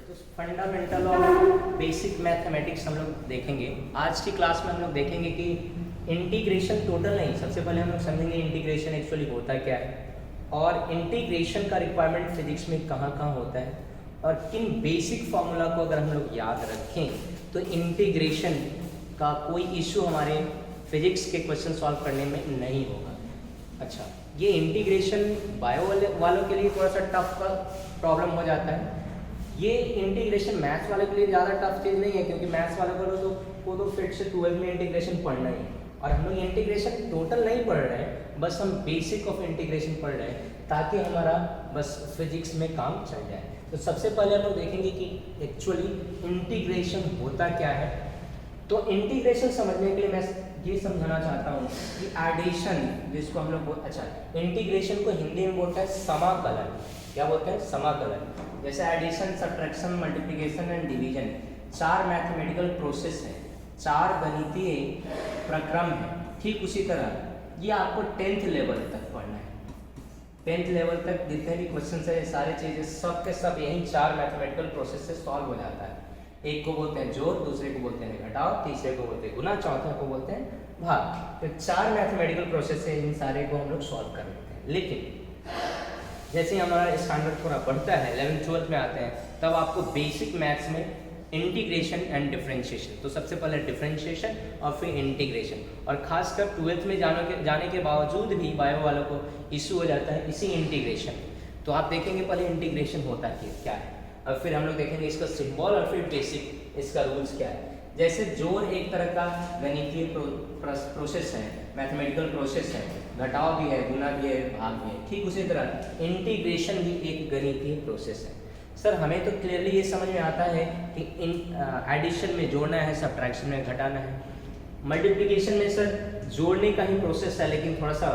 तो fundamental of basic mathematics हम लोग देखेंगे। आज की क्लास में हम लोग देखेंगे कि इंटीग्रेशन टोटल नहीं, सबसे पहले हम लोग समझेंगे इंटीग्रेशन एक्चुअली होता क्या है और इंटीग्रेशन का रिक्वायरमेंट फिजिक्स में कहाँ कहाँ होता है और किन बेसिक फार्मूला को अगर हम लोग याद रखें तो इंटीग्रेशन का कोई इशू हमारे फिजिक्स के क्वेश्चन सॉल्व करने में नहीं होगा। अच्छा, ये इंटीग्रेशन बायो वालों के लिए थोड़ा सा टफ का प्रॉब्लम हो जाता है। ये इंटीग्रेशन मैथ्स वाले के लिए ज़्यादा टफ चीज़ नहीं है, क्योंकि मैथ्स वाले को तो फिर से 12 में इंटीग्रेशन पढ़ना ही है और हम लोग इंटीग्रेशन टोटल नहीं पढ़ रहे हैं, बस हम बेसिक ऑफ इंटीग्रेशन पढ़ रहे हैं ताकि हमारा बस फिजिक्स में काम चल जाए। तो सबसे पहले हम लोग देखेंगे कि एक्चुअली इंटीग्रेशन होता क्या है। तो इंटीग्रेशन समझने के लिए मैं ये समझाना चाहता हूँ कि एडिशन जिसको हम लोग इंटीग्रेशन को हिंदी में बोलते हैं समाकलन। क्या बोलते हैं? समाकलन। जैसे addition, subtraction, multiplication and division 4 mathematical process है, 4 गणितीय प्रक्रम है। ठीक उसी तरह ये आपको 10th लेवल तक पढ़ना है। 10th लेवल तक जितने भी क्वेश्चन है, सारे चीज़ें सब के सब यही 4 मैथमेटिकल प्रोसेस से सॉल्व हो जाता है। एक को बोलते हैं जोड़, दूसरे को बोलते हैं घटाव, तीसरे को बोलते हैं गुना, चौथे को बोलते हैं भाग। तो 4 मैथमेटिकल प्रोसेस है, इन सारे को हम लोग सॉल्व कर लेते हैं। लेकिन जैसे हमारा स्टैंडर्ड थोड़ा बढ़ता है, 11th 12th में आते हैं, तब आपको बेसिक मैथ्स में इंटीग्रेशन एंड डिफरेंशिएशन, तो सबसे पहले डिफरेंशिएशन और फिर इंटीग्रेशन, और खासकर 12th में जाने के बावजूद भी बायो वालों को इशू हो जाता है इसी इंटीग्रेशन। तो आप देखेंगे पहले इंटीग्रेशन होता क्या है और फिर हम लोग देखेंगे इसका सिंबल और फिर बेसिक इसका रूल्स क्या है। जैसे जोड़ एक तरह का गणितीय प्रोसेस है, मैथमेटिकल प्रोसेस है, घटाव भी है, गुना भी है, भाग भी है। ठीक उसी तरह इंटीग्रेशन भी एक गणितीय प्रोसेस है। सर हमें तो क्लियरली ये समझ में आता है कि एडिशन में जोड़ना है, सब्ट्रैक्शन में घटाना है, मल्टीप्लिकेशन में सर जोड़ने का ही प्रोसेस है लेकिन थोड़ा सा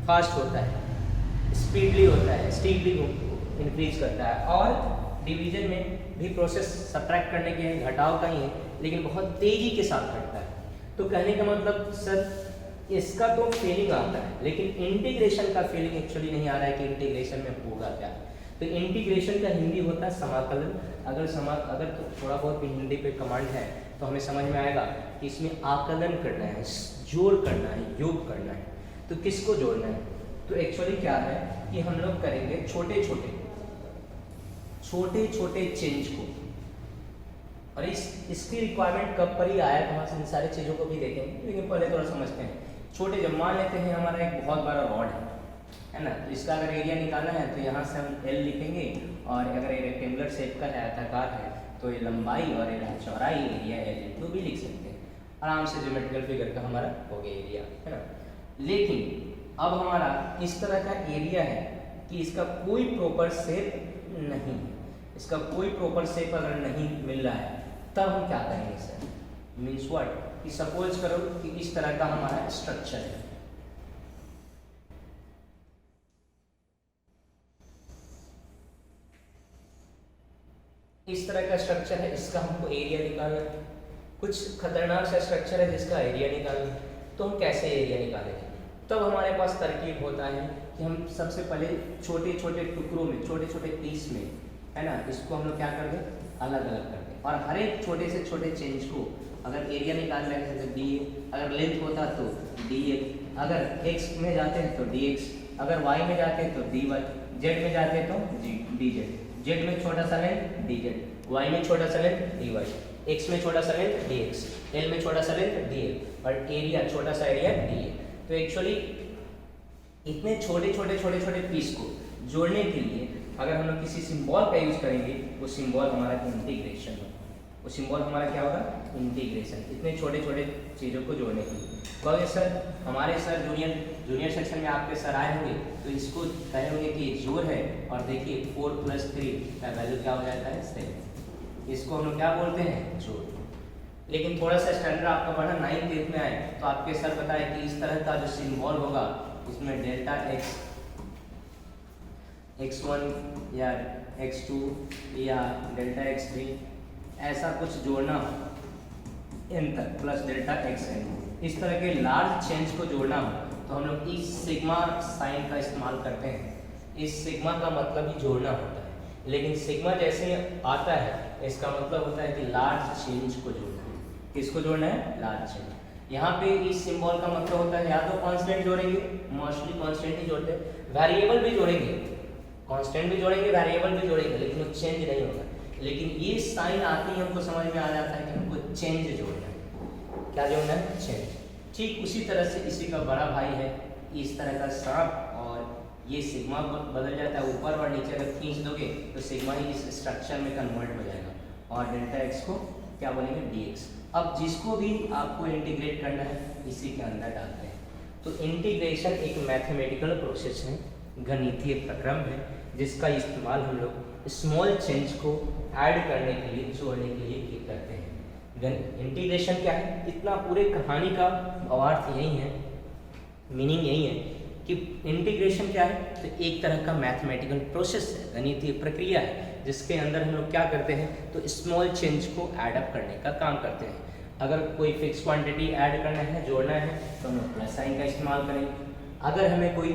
फास्ट होता है, स्पीडली होता है, स्टीपली इंक्रीज करता है, और डिवीजन में भी प्रोसेस सब्ट्रैक्ट करने के घटाव का ही है लेकिन बहुत तेजी के साथ घटता है। तो कहने का मतलब सर इसका तो फीलिंग आता है लेकिन इंटीग्रेशन का फीलिंग एक्चुअली नहीं आ रहा है कि इंटीग्रेशन में होगा क्या। तो इंटीग्रेशन का हिंदी होता है समाकलन। अगर तो थोड़ा बहुत भी हिंदी पे कमांड है तो हमें समझ में आएगा कि इसमें आकलन करना है, जोड़ करना है, योग करना है। तो किसको जोड़ना है? तो एक्चुअली क्या है कि हम लोग करेंगे छोटे छोटे चेंज को, और इसकी रिक्वायरमेंट कब पर ही आया तो हम इन सारी चीज़ों को भी देखेंगे, लेकिन पहले थोड़ा समझते हैं। छोटे, जब मान लेते हैं हमारा एक बहुत बड़ा रॉड है ना, तो इसका अगर एरिया निकालना है तो यहाँ से हम L लिखेंगे, और अगर ये रेक्टेंगुलर शेप का है, आयताकार है, तो ये लंबाई और ये चौड़ाई एरिया L तो भी लिख सकते हैं आराम से। ज्योमेट्रिकल फिगर का हमारा हो गया एरिया, है ना। लेकिन अब हमारा इस तरह का एरिया है कि इसका कोई प्रॉपर शेप नहीं है, इसका कोई प्रॉपर शेप अगर नहीं मिल रहा है तब हम क्या करेंगे सर? मीन्स व्हाट कि सपोज करो कि इस तरह का हमारा स्ट्रक्चर है, इस तरह का स्ट्रक्चर है, इसका हमको एरिया निकालना है। कुछ खतरनाक सा स्ट्रक्चर है जिसका एरिया निकालना है, तो हम कैसे एरिया निकालेंगे? तब हमारे पास तरकीब होता है कि हम सबसे पहले छोटे छोटे टुकड़ों में, छोटे छोटे पीस में, है ना, इसको हम लोग क्या कर दें? अलग अलग कर दें, और हर एक छोटे से छोटे चेंज को अगर एरिया निकालना है तो डी, अगर लेंथ होता तो डी, अगर एक्स में जाते हैं तो डी एक्स, अगर वाई में जाते हैं तो डी वाई, जेड में जाते हैं तो डी जेड, जेड में छोटा सा लेंथ डी जेड, वाई में छोटा सा लेंथ डी वाई, एक्स में छोटा सा लेंथ डी एक्स, एल में छोटा सा लेंथ डी एल, और एरिया छोटा सा एरिया डी ए। तो एक्चुअली इतने छोटे पीस को जोड़ने के लिए अगर हम लोग किसी सिंबल का यूज करेंगे, वो सिंबल हमारा इंटीग्रेशन होगा। वो सिंबल हमारा क्या होगा? इंटीग्रेशन। इतने छोटे छोटे चीज़ों को जोड़ने के लिए कहोगे सर, हमारे सर जूनियर सेक्शन में आपके सर आए होंगे तो इसको कहे होंगे कि जोड़ है, और देखिए 4 + 3 का वैल्यू क्या हो जाता है? 7। इसको हम लोग क्या बोलते हैं? जोड़। लेकिन थोड़ा सा स्टैंडर्ड आपका बढ़ा 9th 10th में आए तो आपके सर बताए कि इस तरह का जो सिंबल होगा उसमें डेल्टा x, x1 या x2 या डेल्टा x3 ऐसा कुछ जोड़ना हो n तक, प्लस डेल्टा xn, इस तरह के लार्ज चेंज को जोड़ना हो तो हम लोग इस सिग्मा साइन का इस्तेमाल करते हैं। इस सिग्मा का मतलब ही जोड़ना होता है। लेकिन सिग्मा जैसे आता है इसका मतलब होता है कि लार्ज चेंज को जोड़ना है। किसको जोड़ना है? Large change. यहाँ पे इस सिंबल का मतलब होता है या तो कांस्टेंट जोड़ेंगे, मोस्टली कांस्टेंट ही जोड़ते हैं, वेरिएबल भी जोड़ेंगे, कांस्टेंट भी जोड़ेंगे, वेरिएबल भी जोड़ेंगे, लेकिन वो चेंज नहीं होगा। लेकिन ये साइन आते ही हमको समझ में आ जाता है कि हमको चेंज जोड़ना है। क्या जोड़ना है? चेंज। ठीक उसी तरह से इसी का बड़ा भाई है इस तरह का सांप, और ये सिग्मा बदल जाता है ऊपर और नीचे अगर खींच दोगे तो सिग्मा ही इस स्ट्रक्चर में कन्वर्ट हो जाएगा, और डेल्टा एक्स को क्या बोलेंगे? dx। अब जिसको भी आपको इंटीग्रेट करना है इसी के अंदर डालते हैं। तो इंटीग्रेशन एक मैथमेटिकल प्रोसेस है, गणितीय प्रक्रम है, जिसका इस्तेमाल हम लोग स्मॉल चेंज को ऐड करने के लिए, जोड़ने के लिए करते हैं। इंटीग्रेशन क्या है? इतना पूरे कहानी का भावार्थ यही है, मीनिंग यही है कि इंटीग्रेशन क्या है? तो एक तरह का मैथमेटिकल प्रोसेस है, गणितीय प्रक्रिया है, जिसके अंदर हम लोग क्या करते हैं? तो स्मॉल चेंज को ऐड अप करने का काम करते हैं। अगर कोई फिक्स क्वांटिटी ऐड करना है, जोड़ना है, तो हम प्लस साइन का इस्तेमाल करेंगे। अगर हमें कोई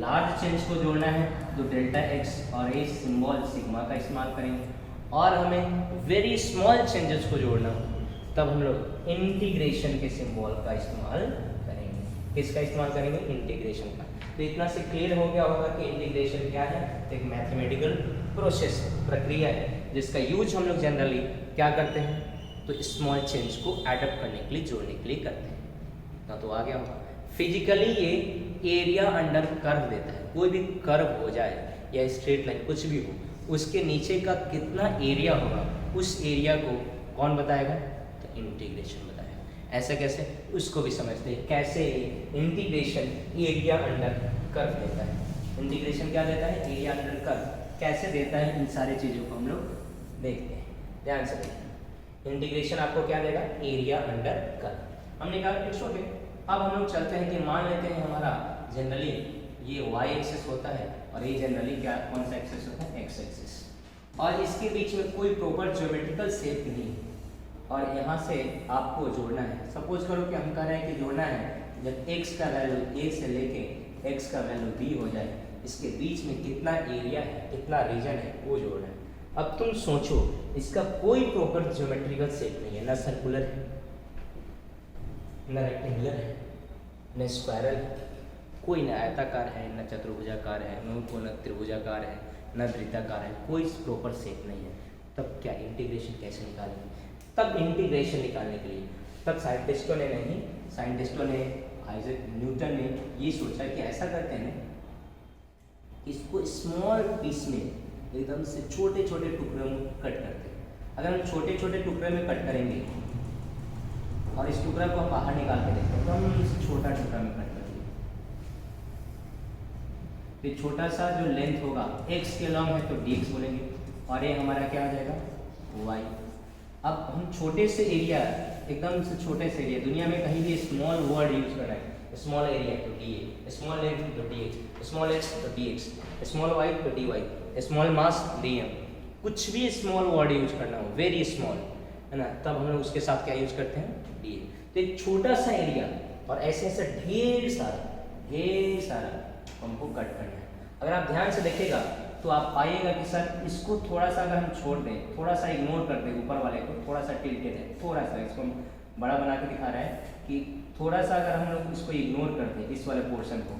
लार्ज चेंज को जोड़ना है तो डेल्टा एक्स और ये सिंबल सिग्मा का इस्तेमाल करेंगे। और हमें वेरी स्मॉल चेंजेस को जोड़ना हो तब हम लोग इंटीग्रेशन के सिंबल का इस्तेमाल करेंगे। किसका इस्तेमाल करेंगे? इंटीग्रेशन का। तो इतना से क्लियर हो गया होगा कि इंटीग्रेशन क्या है? एक मैथमेटिकल प्रोसेस है, प्रक्रिया है, जिसका यूज हम लोग जनरली क्या करते हैं? तो स्मॉल चेंज को एडअप करने के लिए, जोड़ने के लिए करते हैं। ना तो आ गया होगा। फिजिकली ये एरिया अंडर कर्व देता है। कोई भी कर्व हो जाए या स्ट्रेट लाइन कुछ भी हो, उसके नीचे का कितना एरिया होगा उस एरिया को कौन बताएगा? तो इंटीग्रेशन बताएगा। ऐसा कैसे? उसको भी समझते हैं कैसे इंटीग्रेशन एरिया अंडर कर्व देता है। इंटीग्रेशन क्या देता है? एरिया अंडर कर्व कैसे देता है, इन सारी चीज़ों को हम लोग देखते हैं। ध्यान से देखिए, इंटीग्रेशन आपको क्या देगा? Area under curve. हमने कहा इट्स ओके। अब हम लोग चलते हैं कि मान लेते हैं हमारा जनरली ये y एक्सिस होता है और ये जनरली क्या कौन सा एक्सिस होता है? x axis. और इसके बीच में कोई प्रॉपर ज्योमेट्रिकल शेप नहीं है और यहाँ से आपको जोड़ना है। सपोज करो कि हम कह रहे हैं कि जोड़ना है जब x का वैल्यू a से लेके x का वैल्यू b हो जाए, इसके बीच में कितना एरिया है, कितना रीजन है, वो जोड़ना है। अब तुम सोचो, इसका कोई प्रॉपर ज्योमेट्रिकल शेप नहीं है, ना सर्कुलर है, न रेक्टेंगुलर है, न स्क्वायरल है, कोई न आयताकार है, न चतुर्भुजाकार है, न त्रिभुजाकार है, न वृत्ताकार है, कोई प्रॉपर शेप नहीं है। तब क्या इंटीग्रेशन कैसे निकालेंगे? तब इंटीग्रेशन निकालने के लिए तब साइंटिस्टों ने आइजैक न्यूटन ने ये सोचा कि ऐसा करते हैं, इसको स्मॉल पीस में एकदम से छोटे छोटे टुकड़ों में कट करते हैं। अगर हम छोटे छोटे टुकड़े में कट करेंगे और इस टुकड़ा को हम बाहर निकाल के देखते हैं तो हम इस छोटा टुकड़ा में कट करेंगे, तो छोटा सा जो लेंथ होगा x के लॉन्ग है तो dx बोलेंगे और ये हमारा क्या आ जाएगा? y। अब हम छोटे से एरिया, एकदम से छोटे से एरिया, दुनिया में कहीं भी स्मॉल वर्ड यूज कर रहे हैं, स्मॉल एरिया तो dA, स्मॉल लेंथ तो dx, स्मॉल x तो dx, स्मॉल y तो dy, स्मॉल मास dm, कुछ भी स्मॉल वर्ड यूज करना हो, वेरी स्मॉल, है ना, तब हम लोग उसके साथ क्या यूज करते हैं? dA। तो एक छोटा सा एरिया और ऐसे ऐसे ढेर सारा हमको कट करना है। अगर आप ध्यान से देखिएगा तो आप पाइएगा कि सर इसको थोड़ा सा अगर हम छोड़ दें, थोड़ा सा इग्नोर कर दें, ऊपर वाले को थोड़ा सा टिल्टेड है, थोड़ा सा इसको हम बड़ा बना के दिखा रहे हैं कि थोड़ा सा अगर हम लोग इसको इग्नोर कर दें, इस वाले पोर्शन को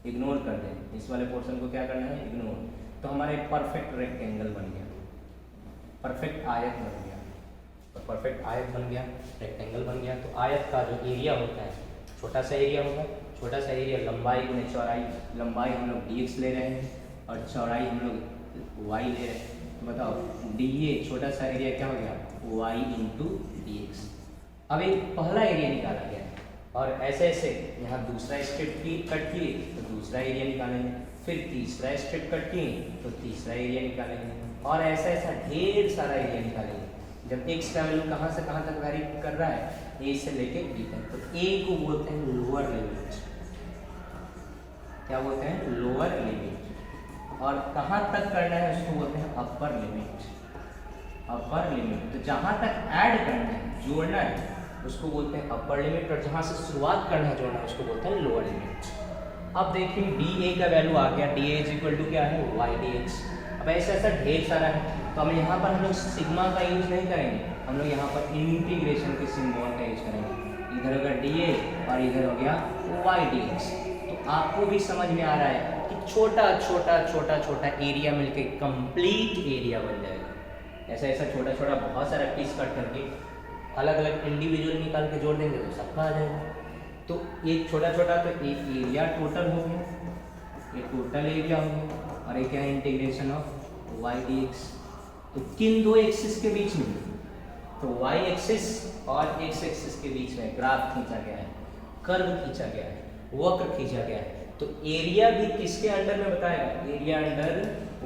इग्नोर कर दें, इस वाले पोर्शन को क्या करना है? इग्नोर, तो हमारे परफेक्ट रेक्टेंगल बन गया, परफेक्ट आयत बन गया। तो परफेक्ट आयत बन गया, रेक्टेंगल बन गया। तो आयत का जो एरिया होता है, छोटा सा एरिया होगा, छोटा सा एरिया लंबाई गुने चौड़ाई, लंबाई हम लोग dx ले रहे हैं और चौड़ाई हम लोग y ले रहे हैं। तो बताओ dA छोटा सा एरिया क्या हो गया? y into dx। अब एक पहला एरिया निकाला गया और ऐसे ऐसे यहाँ दूसरा स्टेप कट किए तो दूसरा एरिया निकालेंगे, फिर तीसरा स्टेप कट किए तो तीसरा एरिया निकालेंगे और ऐसा ऐसा ढेर सारा एरिया निकालेंगे। जब x का वैल्यू कहाँ से कहाँ तक वैरी कर रहा है? a से लेके b तक। तो a को बोलते हैं लोअर लिमिट। क्या बोलते हैं? Lower limit. और कहाँ तक करना है उसको बोलते हैं अपर लिमिट। अपर लिमिट, तो जहाँ तक ऐड करना है, जोड़ना है, उसको बोलते हैं अपर लिमिट, और जहाँ से शुरुआत करना है जोड़ना है उसको बोलते हैं लोअर लिमिट। अब देखिए dA का वैल्यू आ गया, dA इज इक्वल टू क्या है? y dx। अब ऐसा ऐसा ढेर सारा है, तो हम यहाँ पर हम लोग सिग्मा का यूज़ नहीं करेंगे, हम लोग यहाँ पर इंटीग्रेशन के सिंबल का यूज करेंगे। इधर होगा dA और इधर हो गया y dx। तो आपको भी समझ में आ रहा है कि छोटा छोटा छोटा छोटा एरिया मिलके कंप्लीट एरिया बन जाएगा। ऐसा ऐसा छोटा छोटा बहुत सारा पीस कट करके अलग अलग इंडिविजुअल निकाल के जोड़ देंगे तो सबका आ जाएगा। तो ये छोटा छोटा तो एक एरिया टोटल हो गया, ये टोटल एरिया हो गया, और ये क्या है इंटीग्रेशन ऑफ y dx। तो किन दो एक्सिस के बीच में, तो y एक्सिस और x एक्सिस के बीच में ग्राफ खींचा गया है, कर्व खींचा गया है, वक्र खींचा गया है। तो एरिया भी किसके अंडर में बताएगा, area under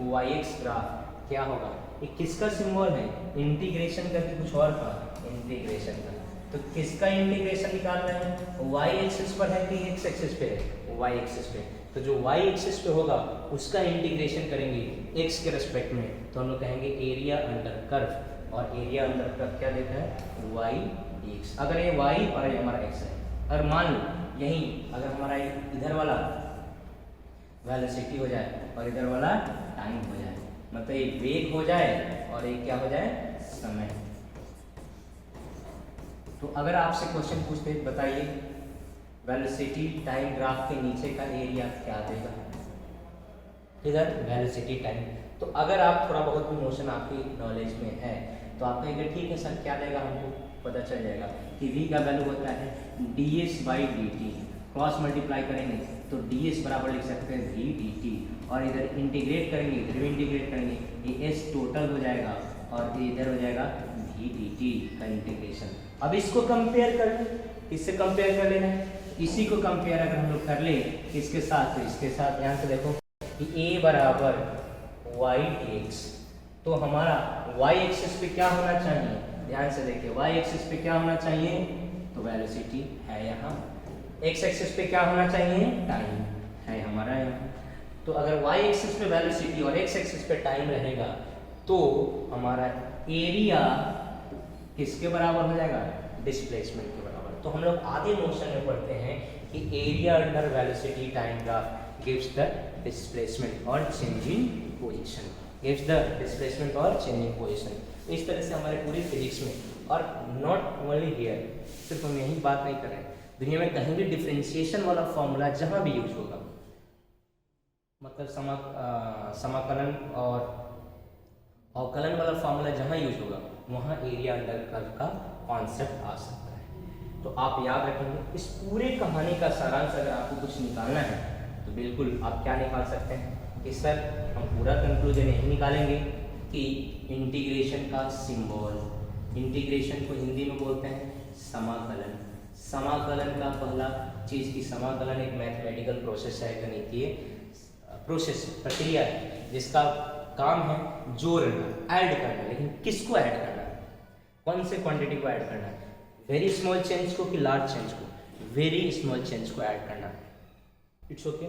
y x graph क्या होगा, ये किसका सिंबल है, इंटीग्रेशन करके कुछ और का, इंटीग्रेशन का। तो किसका इंटीग्रेशन निकाल रहे हैं, y एक्सिस पर है कि x एक्सिस पे है, y एक्सिस पे। तो जो y एक्सिस पे होगा उसका इंटीग्रेशन करेंगे x के रेस्पेक्ट में, तो हम लोग कहेंगे एरिया अंडर कर्व, और एरिया अंडर कर्व क्या देता है y dx। अगर ये y और ये हमारा x है, अगर मान लो यही अगर हमारा इधर वाला वेलोसिटी हो जाए और इधर वाला टाइम हो जाए, मतलब ये वेग हो जाए और ये क्या हो जाए समय। तो अगर आपसे क्वेश्चन पूछते बताइए वेलोसिटी टाइम ग्राफ के नीचे का एरिया क्या देगा, इधर वेलोसिटी टाइम। तो अगर आप थोड़ा बहुत भी मोशन आपकी नॉलेज में है तो आप कहेंगे ठीक है सर क्या देगा, हमको पता चल जाएगा कि v का वैल्यू होता है ds/dt, क्रॉस मल्टीप्लाई करेंगे तो ds बराबर लिख सकते हैं v dt, और इधर इंटीग्रेट करेंगे, इधर भी इंटीग्रेट करेंगे, ये s टोटल हो जाएगा और ये इधर हो जाएगा v dt का इंटीग्रेशन। अब इसको कंपेयर करें, किससे कंपेयर कर लेना है, इसी को कंपेयर अगर हम लोग कर ले इसके साथ, तो इसके साथ यहाँ से देखो कि a बराबर y dx, तो हमारा y एक्सिस पे क्या होना चाहिए, ध्यान से देखिए y एक्सिस पे क्या होना चाहिए, तो वेलोसिटी है यहाँ, x एक्सिस पे क्या होना चाहिए, टाइम है हमारा यहाँ। तो अगर y एक्सिस पे वेलोसिटी और x एक्सिस पे टाइम रहेगा तो हमारा एरिया किसके बराबर हो जाएगा, डिस्प्लेसमेंट के बराबर। तो हम लोग आधे मोशन में पढ़ते हैं कि area under velocity time graph gives the displacement और change in position, gives the displacement और चेंज इन पोजीशन। तो इस तरह से हमारे पूरी फिजिक्स में, और नॉट ओनली हियर, सिर्फ हम यही बात नहीं कर रहे हैं, दुनिया में कहीं भी डिफरेंशिएशन वाला फॉर्मूला जहाँ भी यूज होगा, मतलब समाकलन और अवकलन वाला फॉर्मूला जहाँ यूज होगा वहाँ एरिया अंडर कर्व का कॉन्सेप्ट आ सकता है। तो आप याद रखेंगे इस पूरे कहानी का सारांश अगर आपको कुछ निकालना है तो बिल्कुल आप क्या निकाल सकते हैं कि सर हम पूरा कंक्लूजन यही निकालेंगे कि इंटीग्रेशन का सिंबल, इंटीग्रेशन को हिंदी में बोलते हैं समाकलन। समाकलन का पहला चीज़ की समाकलन एक मैथमेटिकल प्रोसेस है, गणितीय प्रोसेस प्रक्रिया है जिसका काम है जोड़ना, ऐड करना। लेकिन किसको ऐड करना है, कौन से क्वांटिटी को ऐड करना है, वेरी स्मॉल चेंज को कि लार्ज चेंज को, वेरी स्मॉल चेंज को ऐड करना है। It's okay.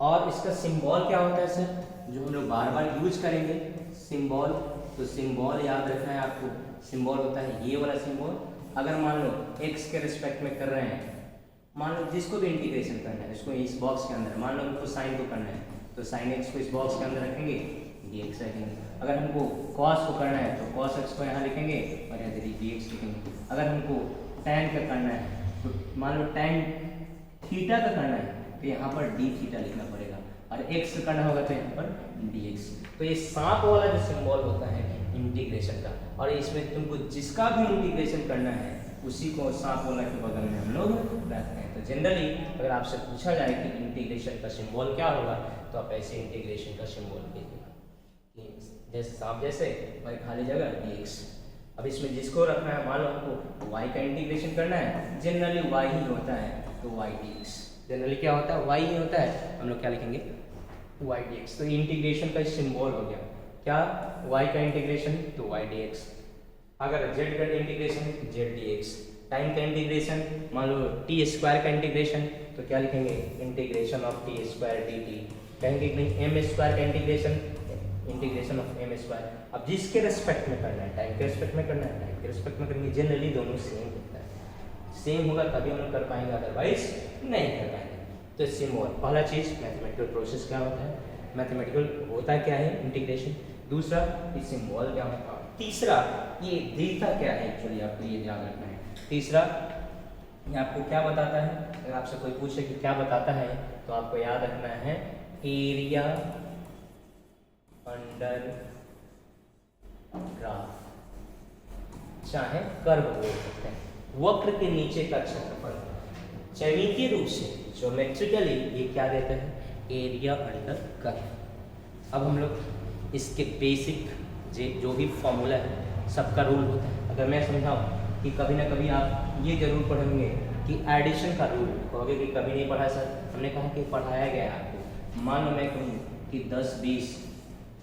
और इसका सिंबल क्या होता है सर, जो हम लोग बार बार यूज करेंगे सिंबल, तो सिंबल याद रखना है आपको। सिंबल होता है ये वाला सिंबल। अगर मान लो x के रिस्पेक्ट में कर रहे हैं, मान लो जिसको भी इंटीग्रेशन करना है, इसको इस बॉक्स के अंदर, मान लो हमको साइन को करना है तो साइन x को इस बॉक्स के अंदर रखेंगे, dx रखेंगे। अगर हमको cos को करना है तो cos x को यहाँ लिखेंगे और यहाँ dx लिखेंगे। अगर हमको tan का करना है तो मान लो tan थीटा का करना है तो यहाँ पर d थीटा लिखना पड़ेगा, और x का करना होगा तो यहाँ पर dx। तो ये सांप वाला जो सिंबल होता है इंटीग्रेशन का, और इसमें तुमको जिसका भी इंटीग्रेशन करना है उसी को सांप वाला के बगल में हम लोग रखते हैं। तो जनरली अगर आपसे पूछा जाए कि इंटीग्रेशन का सिंबल क्या होगा तो आप ऐसे इंटीग्रेशन का सिंबल कीजिएगा, जैसे सांप जैसे और खाली जगह dx। अब इसमें जिसको रखना है, मान लो हमको y का इंटीग्रेशन करना है, जनरली y ही होता है तो y dx, जनरली क्या होता है y ही होता है, हम लोग क्या लिखेंगे y dx। तो इंटीग्रेशन का सिंबल हो गया क्या, y का इंटीग्रेशन तो y dx। अगर z का इंटीग्रेशन z dx, टाइम का इंटीग्रेशन मान लो t स्क्वायर का इंटीग्रेशन तो क्या लिखेंगे integration of t square dt। कहेंगे कि नहीं m स्क्वायर का integration, integration of m square. अब जिसके रेस्पेक्ट में करना है, टाइम के रेस्पेक्ट में करना है, टाइम के रेस्पेक्ट में करेंगे, जनरली दोनों सेम होता है। सेम होगा तभी हम लोग कर पाएंगे, अदरवाइज नहीं कर पाएंगे। तो सिंबल पहला चीज मैथमेटिकल प्रोसेस क्या होता है, मैथमेटिकल होता क्या है इंटीग्रेशन, दूसरा ये सिंबल क्या होता है, तीसरा ये देता क्या है, एक्चुअली आपको ये ध्यान रखना है। तीसरा ये आपको क्या बताता है, अगर आपसे कोई पूछे कि क्या बताता है तो आपको याद रखना है एरिया अंडर ग्राफ, चाहे कर्व बोल सकते हैं, वक्र के नीचे का क्षेत्रफल। ज्यामितीय रूप से ज्योमेट्रिकली ये क्या देता है, एरिया अंडर कर्व। अब हम लोग इसके बेसिक जो भी फॉर्मूला है सबका रूल होता है। अगर मैं समझाऊं कि कभी ना कभी आप ये जरूर पढ़ेंगे कि एडिशन का रूल, कहोगे कि कभी नहीं पढ़ा सर, हमने कहा कि पढ़ाया गया है आपको। मान लो मैं कहूँ कि 10, 20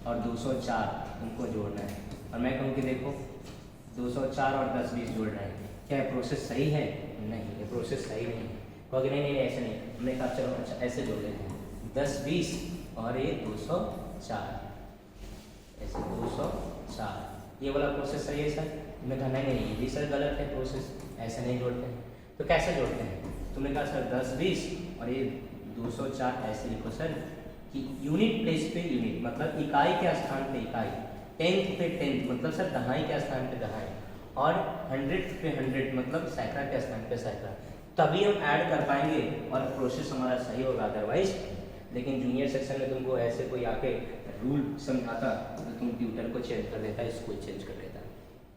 और 204 उनको जोड़ना है, और मैं कहूँ कि देखो 204 और 10, 20 जोड़ रहे हैं, क्या ये प्रोसेस सही है? नहीं, ये प्रोसेस सही नहीं है। कहोगे नहीं नहीं ऐसे नहीं, हमने कहा चलो अच्छा ऐसे जोड़ लेते हैं, 10, 20 और ये 204, ऐसे 204, ये वाला प्रोसेस सही है सर? तुमने कहा नहीं नहीं ये भी सर गलत है प्रोसेस, ऐसे नहीं जोड़ते हैं। तो कैसे जोड़ते हैं? तुमने कहा सर 10, 20 और ये 204, ऐसे लिखो सर कि यूनिट प्लेस पे यूनिट, मतलब इकाई के स्थान पे इकाई, टेंथ पे टेंथ, मतलब सर दहाई के स्थान पे दहाई, और 100th पे 100, मतलब सैकड़ा के स्थान पे सैकड़ा। तभी हम ऐड कर पाएंगे और प्रोसेस हमारा सही होगा, अदरवाइज। लेकिन जूनियर सेक्शन में तुमको ऐसे कोई आके रूल समझाता तो तुम ट्यूटर को चेंज कर देता, इसको चेंज कर देता।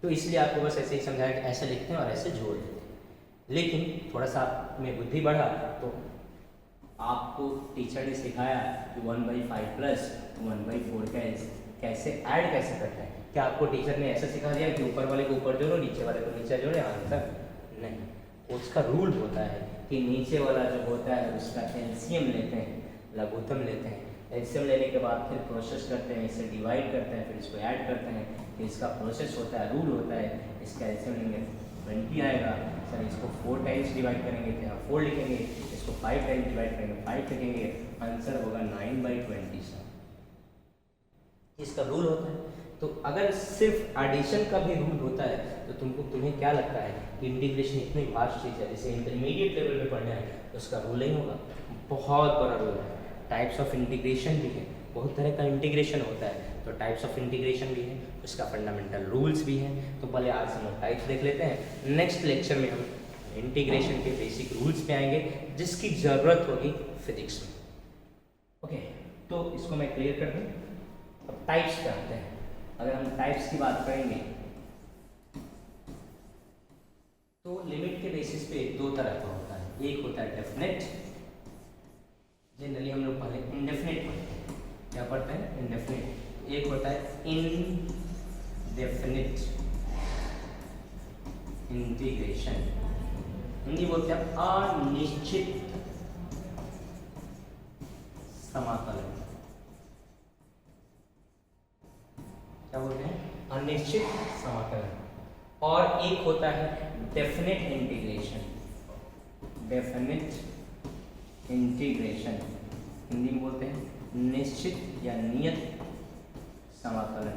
तो इसलिए आपको बस ऐसे ही समझाया कि ऐसे लिखते हैं और ऐसे जोड़ देते हैं। लेकिन थोड़ा सा आप में बुद्धि बढ़ा तो आपको टीचर ने सिखाया कि 1/5 प्लस 1/4 कैसे ऐड कैसे करते हैं। क्या आपको टीचर ने ऐसा सिखा दिया कि ऊपर वाले को ऊपर जोड़ो, नीचे वाले को नीचे जोड़े, आंसर? नहीं, उसका रूल होता है कि नीचे वाला जो होता है उसका एलसीएम लेते हैं, लघुत्तम लेते हैं। एलसीएम लेने के बाद फिर प्रोसेस करते हैं, इसे डिवाइड करते हैं, फिर इसको ऐड करते हैं, फिर इसका प्रोसेस होता है, रूल होता है। इसका एलसीएम लेंगे 20 आएगा, सर इसको 4 टाइम्स डिवाइड करेंगे तो यहाँ 4 लिखेंगे, इसको 5 टाइम्स डिवाइड करेंगे 5 लिखेंगे, आंसर होगा 9/20। इसका रूल होता है। तो अगर सिर्फ एडिशन का भी रूल होता है तो तुम्हें क्या लगता है कि इंटीग्रेशन इतनी वास्ट चीज़ है, जैसे इंटरमीडिएट लेवल पे पढ़ना है तो उसका रूल नहीं होगा, बहुत बड़ा रूल है। टाइप्स ऑफ इंटीग्रेशन भी है, बहुत तरह का इंटीग्रेशन होता है, तो टाइप्स ऑफ इंटीग्रेशन भी है, उसका फंडामेंटल रूल्स भी हैं। तो पहले आज हम लोग टाइप्स देख लेते हैं, नेक्स्ट लेक्चर में हम इंटीग्रेशन के बेसिक रूल्स पे आएंगे जिसकी ज़रूरत होगी फिजिक्स में। ओके, तो इसको मैं क्लियर कर दूँ। अब टाइप्स पे आते हैं। अगर हम टाइप्स की बात करेंगे तो लिमिट के बेसिस पे 2 तरह का होता है। एक होता है डेफिनेट, जनरली हम लोग पहले इनडेफिनेट पढ़ते हैं। क्या पढ़ते हैं? इनडेफिनेट। एक होता है इनडेफिनिट इंटीग्रेशन, हिंदी बोलते हैं अनिश्चित समाकलन। क्या बोलते हैं? अनिश्चित समाकलन। और एक होता है definite integration, definite integration, Hindi में बोलते हैं निश्चित या नियत समाकलन।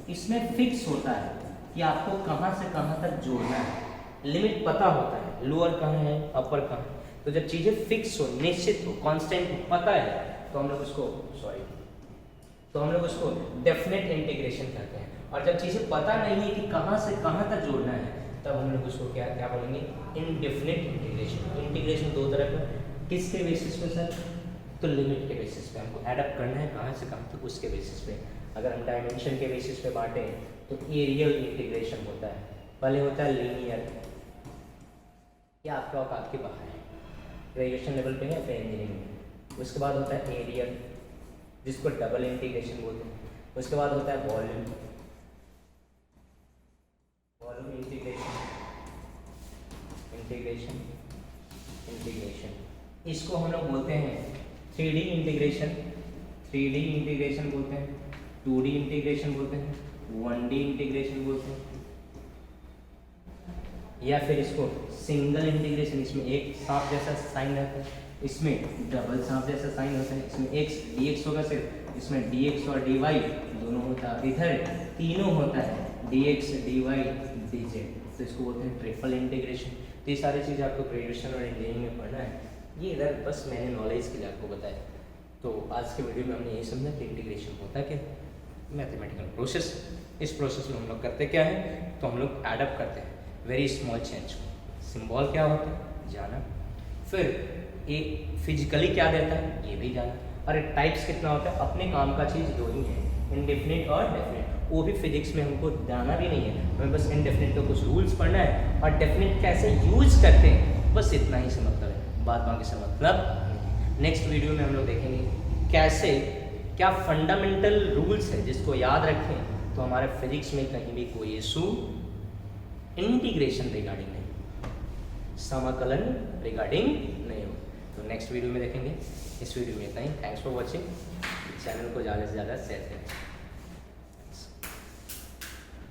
इसमें फिक्स होता है कि आपको कहाँ से कहाँ तक जोड़ना है, लिमिट पता होता है, लोअर कहाँ है अपर कहाँ है। तो जब चीज़ें फिक्स हो, निश्चित हो, कांस्टेंट हो, पता है, तो हम लोग उसको डेफिनेट इंटीग्रेशन कहते हैं। और जब चीज़ें पता नहीं है कि कहाँ से कहाँ तक जोड़ना है, तब हम लोग उसको क्या बोलेंगे? Indefinite integration. इंटीग्रेशन 2 तरह का, किसके बेसिस पे सर? तो लिमिट के बेसिस पे हमको एडप्ट करना है कहाँ से कहाँ तक, उसके बेसिस पे। अगर हम डायमेंशन के बेसिस पे बांटे तो एरियल इंटीग्रेशन होता है, पहले होता है लीनियर, या आपका औकात के बाहर है, ग्रेजुएशन लेवल पे है या फिर इंजीनियरिंग में। उसके बाद होता है एरियल, जिसको डबल इंटीग्रेशन बोलते हैं। उसके बाद होता है वॉल्यूम, वॉल्यूम इंटीग्रेशन। इसको हम लोग बोलते हैं 3D इंटीग्रेशन, 3D इंटीग्रेशन बोलते हैं, 2D इंटीग्रेशन बोलते हैं, 1D इंटीग्रेशन बोलते हैं, या फिर इसको सिंगल इंटीग्रेशन। इसमें एक सांप जैसा साइन रहता है, इसमें डबल सांप जैसा साइन होता है। इसमें x dx होगा सिर्फ, इसमें dx और dy दोनों होता है, इधर तीनों होता है dx dy dz, तो इसको बोलते हैं ट्रिपल इंटीग्रेशन। तो ये सारी चीज़ आपको ग्रेजुएशन और इंजीनियरिंग में पढ़ना है। ये इधर बस मैंने नॉलेज के लिए आपको बताया। तो आज के वीडियो में हमने यही समझा कि इंटीग्रेशन होता क्या है, मैथमेटिकल प्रोसेस। इस प्रोसेस में हम लोग करते क्या है, तो हम लोग एडअप करते हैं वेरी स्मॉल चेंज को। सिंबल क्या होता है जाना, फिर एक फिजिकली क्या देता है ये भी जाना, और एक टाइप्स कितना होता है, अपने काम का चीज़ दो ही है, इंडेफिनिट और डेफिनिट। वो भी फिजिक्स में हमको जाना भी नहीं है, हमें बस इंडेफिनिट का कुछ रूल्स पढ़ना है और डेफिनिट कैसे यूज करते हैं, बस इतना ही से मतलब है, बात बाकी से मतलब। नेक्स्ट वीडियो में हम लोग देखेंगे कैसे क्या फंडामेंटल रूल्स है जिसको याद रखें तो हमारे फिजिक्स में कहीं भी कोई इशू इंटीग्रेशन रिगार्डिंग नहीं, समाकलन रिगार्डिंग नहीं हो। तो नेक्स्ट वीडियो में देखेंगे। इस वीडियो में इतना ही। Thanks for watching. चैनल को ज़्यादा से ज़्यादा शेयर करें।